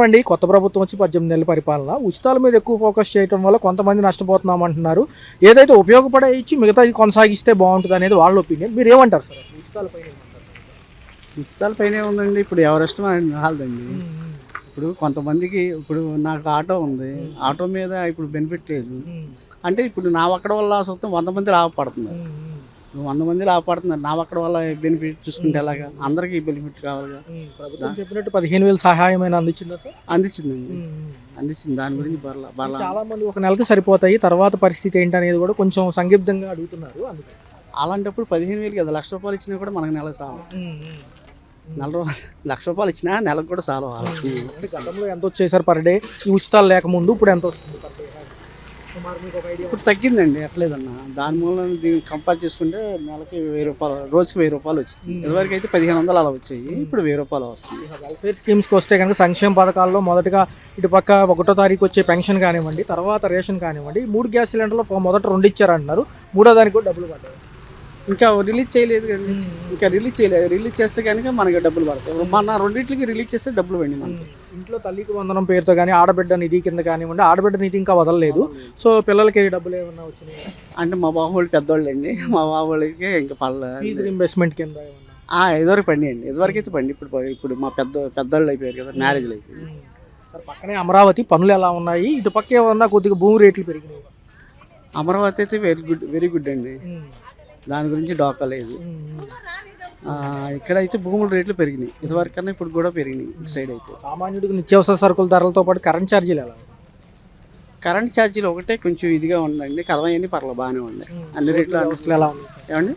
అండి కొత్త ప్రభుత్వం వచ్చి 18 నెలల పరిపాలన ఉచితాల మీద ఎక్కువ ఫోకస్ చేయడం వల్ల కొంతమంది నష్టపోతున్నాం అంటున్నారు. ఏదైతే ఉపయోగపడే ఇచ్చి మిగతాది కొనసాగిస్తే బాగుంటుంది అనేది వాళ్ళ ఒపీనియన్. మీరు ఏమంటారు సార్ అసలు ఉచితాలపైన ఏమంటారు? ఉచితాలపైనే ఉందండి. ఇప్పుడు ఎవరిష్టం వాళ్ళదండి. ఇప్పుడు కొంతమందికి ఇప్పుడు నాకు ఆటో ఉంది. ఆటో మీద ఇప్పుడు బెనిఫిట్ లేదు. అంటే ఇప్పుడు నా ఒక్కడ వల్ల సొంతం 100 మంది లాభపడుతున్నారు. 100 మంది లాభపడుతున్నారు. నా ఒక్కడ వల్ల బెనిఫిట్ చూసుకుంటే ఎలాగా? అందరికీ బెనిఫిట్ కావాలిగా. ప్రభుత్వం చెప్పినట్టు 15,000 సహాయమైన అందించిందా సార్? అందించిందండి. అందించింది. దాని గురించి చాలా మంది ఒక నెలకు సరిపోతాయి, తర్వాత పరిస్థితి ఏంటి అనేది కూడా కొంచెం సందిగ్ధంగా అడుగుతున్నారు. అందుకని అలాంటప్పుడు 15,000 కదా, ₹1,00,000 ఇచ్చినా కూడా మనకు నెల సాలం. ₹1,00,000 ఇచ్చినా నెలకు కూడా సాలం. గతంలో ఎంత వచ్చాయి సార్ పర్ డే ఈ ఉచితాలు లేకముందు? ఇప్పుడు ఎంత వస్తుంది పర్ డే? ఇప్పుడు తగ్గిందండి, ఎట్లేదన్నా. దాని మూలం దీన్ని కంపేర్ చేసుకుంటే నెలకి ₹1,000, రోజుకి ₹1,000 వచ్చింది. ఇదివరకు అయితే 1,500 అలా వచ్చాయి. ఇప్పుడు ₹1,000 వస్తుంది. వెల్ఫేర్ స్కీమ్స్కి వస్తే కనుక సంక్షేమ పథకాల్లో మొదటగా ఇటుపక్క 1వ తారీఖు వచ్చే పెన్షన్ కానివ్వండి, తర్వాత రేషన్ కానివ్వండి, 3 గ్యాస్ సిలిండర్లో మొదట 2 ఇచ్చారంటున్నారు. 3వ దానికి కూడా డబ్బులు పడ్డాయి. ఇంకా రిలీజ్ చేయలేదు కదా, ఇంకా రిలీజ్ చేయలేదు. రిలీజ్ చేస్తే కనుక మనకి డబ్బులు పడతాయి. మన రెండింటికి రిలీజ్ చేస్తే డబ్బులు పండి మనకి. ఇంట్లో తల్లికి వందనం పేరుతో కానీ ఆడబిడ్డ నిధి కింద కానివ్వండి, ఆడబిడ్డ నిధి ఇంకా వదలలేదు. సో పిల్లలకి డబ్బులు ఏమన్నా వచ్చినాయి అంటే మా బాబు వాళ్ళు పెద్దవాళ్ళు అండి. మా బాబు వాళ్ళకి ఇంకా ఫీజు రీయింబర్స్మెంట్ కింద ఇదివరకు పండి అండి. ఇదివరకు అయితే పండి. ఇప్పుడు మా పెద్దవాళ్ళు అయిపోయారు కదా, మ్యారేజ్లు అయిపోయాయి. సార్ పక్కనే అమరావతి పనులు ఎలా ఉన్నాయి? ఇటు పక్క ఏమన్నా కొద్దిగా భూమి రేట్లు పెరిగినాయి. అమరావతి అయితే వెరీ గుడ్ అండి. దాని గురించి డోకా లేదు. ఇక్కడైతే భూముల రేట్లు పెరిగినాయి. ఇదివరకు కన్నా ఇప్పుడు కూడా పెరిగినాయి. ఇటు సైడ్ అయితే సామాన్యుడికి నిత్యావసర సరుకుల ధరలతో పాటు కరెంట్ ఛార్జీలు ఎలా? కరెంట్ ఛార్జీలు ఒకటే కొంచెం ఇదిగా ఉందండి. కలవన్నీ పర్లేదు, బాగానే ఉన్నాయి. అన్ని రేట్లు ఎలా ఉన్నాయి ఏమండి?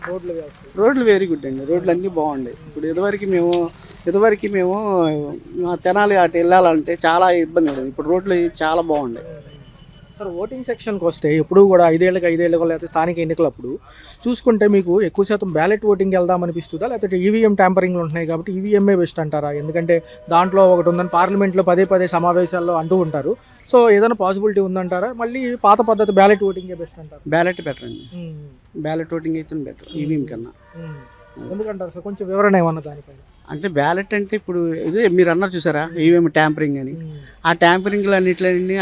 రోడ్లు వెరీ గుడ్ అండి. రోడ్లు అన్నీ బాగున్నాయి. ఇప్పుడు ఇదివరకు మేము తెనాలి అటు వెళ్ళాలంటే చాలా ఇబ్బంది ఉండేది. ఇప్పుడు రోడ్లు చాలా బాగున్నాయి. సార్ ఓటింగ్ సెక్షన్కి వస్తే ఎప్పుడు కూడా 5 ఏళ్ళకి లేకపోతే స్థానిక ఎన్నికలప్పుడు చూసుకుంటే మీకు ఎక్కువ శాతం బ్యాలెట్ ఓటింగ్ వెళ్దామనిపిస్తుందా, లేకపోతే ఈవీఎం ట్యాంపరింగ్లు ఉంటున్నాయి కాబట్టి ఈవీఎంఏ బెస్ట్ అంటారా? ఎందుకంటే దాంట్లో ఒకటి ఉందని పార్లమెంట్లో పదే సమావేశాల్లో అంటూ ఉంటారు. సో ఏదైనా పాసిబిలిటీ ఉందంటారా? మళ్ళీ పాత పద్ధతి బ్యాలెట్ ఓటింగే బెస్ట్ అంటారు? బ్యాలెట్ బెటర్ అండి. బ్యాలెట్ ఓటింగ్ అయితే బెటర్ ఈవీఎం కన్నా. ఎందుకంటారు సార్? కొంచెం వివరణ ఏమన్నా దానిపైన. అంటే బ్యాలెట్ అంటే ఇప్పుడు ఇదే మీరు అన్నారు చూసారా, ఈవీఎం ట్యాంపరింగ్ అని. ఆ ట్యాంపరింగ్లు అన్నిట్లన్నీ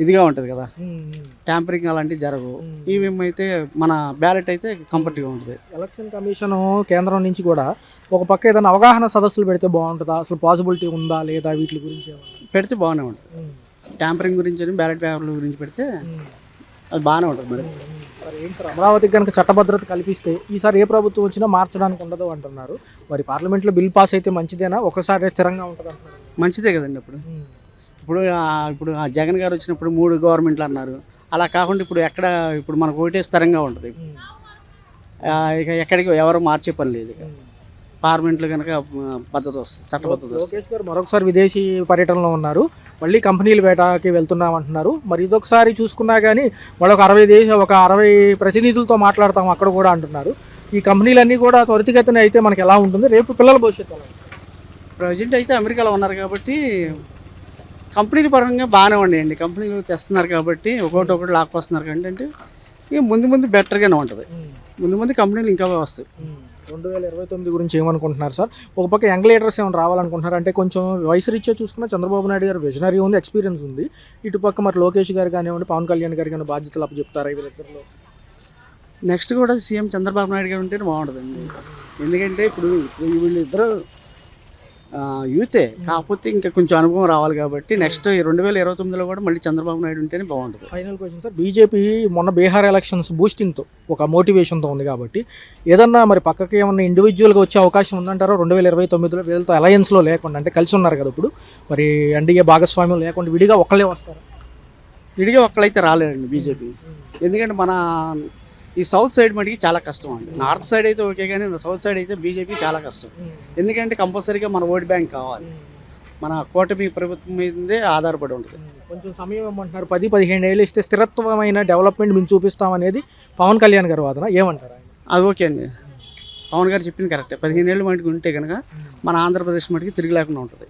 ఇదిగా ఉంటుంది కదా, ట్యాంపరింగ్ అలాంటివి జరగవు. ఈవీఎం అయితే మన బ్యాలెట్ అయితే కంఫర్ట్గా ఉంటుంది. ఎలక్షన్ కమిషన్ కేంద్రం నుంచి కూడా ఒక పక్క ఏదైనా అవగాహన సదస్సులు పెడితే బాగుంటుందా? అసలు పాసిబిలిటీ ఉందా లేదా వీటి గురించి? పెడితే బాగానే ఉంటుంది. ట్యాంపరింగ్ గురించి బ్యాలెట్ పేపర్ల గురించి పెడితే అది బాగానే ఉంటుంది. మరి ఏంటి సార్, అమరావతికి కనుక చట్టభద్రత కల్పిస్తే ఈసారి ఏ ప్రభుత్వం వచ్చినా మార్చడానికి ఉండదు అంటున్నారు. మరి పార్లమెంట్లో బిల్ పాస్ అయితే మంచిదేనా? ఒకసారి స్థిరంగా ఉంటుంది అంటున్నారు. మంచిదే కదండి. ఇప్పుడు ఆ జగన్ గారు వచ్చినప్పుడు 3 గవర్నమెంట్లు అన్నారు. అలా కాకుండా ఇప్పుడు మనకు ఒకటే స్థిరంగా ఉంటుంది. ఇక ఎక్కడికి ఎవరు మార్చే పని లేదు. పార్లమెంట్లో కనుక పద్ధతి వస్తుంది, చట్టబద్ధత వస్తుంది. లోకేష్ గారు మరొకసారి విదేశీ పర్యటనలో ఉన్నారు. మళ్ళీ కంపెనీల వేటకి వెళ్తున్నాం అంటున్నారు. మరి ఇదొకసారి చూసుకున్నా కానీ వాళ్ళు ఒక 60 ప్రతినిధులతో మాట్లాడతాం అక్కడ కూడా అంటున్నారు. ఈ కంపెనీలన్నీ కూడా త్వరితగతిన అయితే మనకి ఎలా ఉంటుంది? రేపు పిల్లల భవిష్యత్తు ఎలా ఉంటుంది? ప్రజెంట్ అయితే అమెరికాలో ఉన్నారు కాబట్టి కంపెనీల పరంగా బాగానే ఉండేయండి. కంపెనీలు తెస్తున్నారు కాబట్టి ఒకటి లాక్కొస్తున్నారు కాబట్టి అంటే ఇక ముందు బెటర్గానే ఉంటుంది. ముందు కంపెనీలు ఇంకా వస్తాయి. 2029 గురించి ఏమనుకుంటున్నారు సార్? ఒక పక్క యంగ్ లీడర్స్ ఏమైనా రావాలనుకుంటున్నారు? అంటే కొంచెం వయసు రీత్యా చూసుకున్న చంద్రబాబు నాయుడు గారు విజనరీ ఉంది, ఎక్స్పీరియన్స్ ఉంది. ఇటు పక్క మరి లోకేష్ గారు కానివ్వండి, పవన్ కళ్యాణ్ గారు కానీ బాధ్యతలు అప్పచెప్తారా వీళ్ళిద్దరిలో? నెక్స్ట్ కూడా సీఎం చంద్రబాబు నాయుడు గారు ఉంటేనే బాగుంటుందండి. ఎందుకంటే ఇప్పుడు వీళ్ళిద్దరూ యూతే, కాకపోతే ఇంకా కొంచెం అనుభవం రావాలి కాబట్టి నెక్స్ట్ 2029లో కూడా మళ్ళీ చంద్రబాబు నాయుడు ఉంటేనే బాగుంటుంది. ఫైనల్ క్వశ్చన్ సార్, బీజేపీ మొన్న బీహార్ ఎలక్షన్స్ బూస్టింగ్తో ఒక మోటివేషన్తో ఉంది కాబట్టి ఏదన్నా మరి పక్కకి ఏమన్నా ఇండివిజువల్గా వచ్చే అవకాశం ఉందంటారో 2029లో? వీళ్ళతో అలయన్స్లో లేకుండా, అంటే కలిసి ఉన్నారు కదా ఇప్పుడు, మరి ఎన్డీఏ భాగస్వామ్యం లేకుండా విడిగా ఒక్కళ్ళే వస్తారు? విడిగా ఒక్కళ్ళైతే రాలేరండి బీజేపీ. ఎందుకంటే మన ఈ సౌత్ సైడ్ మటుకి చాలా కష్టం అండి. నార్త్ సైడ్ అయితే ఓకే, కానీ సౌత్ సైడ్ అయితే బీజేపీ చాలా కష్టం. ఎందుకంటే కంపల్సరీగా మన ఓట్ బ్యాంక్ కావాలి. మన కూటమి ప్రభుత్వం మీదే ఆధారపడి ఉంటుంది. కొంచెం సమయం ఇవ్వమంటున్నారు. 10-15 ఏళ్ళు ఇస్తే స్థిరత్వమైన డెవలప్మెంట్ మేము చూపిస్తామనేది పవన్ కళ్యాణ్ గారి వాదన. ఏమంటారు? అది ఓకే అండి. పవన్ గారు చెప్పింది కరెక్టే. 15 ఏళ్ళు మటుకు ఉంటే కనుక మన ఆంధ్రప్రదేశ్ మటుకి తిరిగి లేకుండా ఉంటుంది.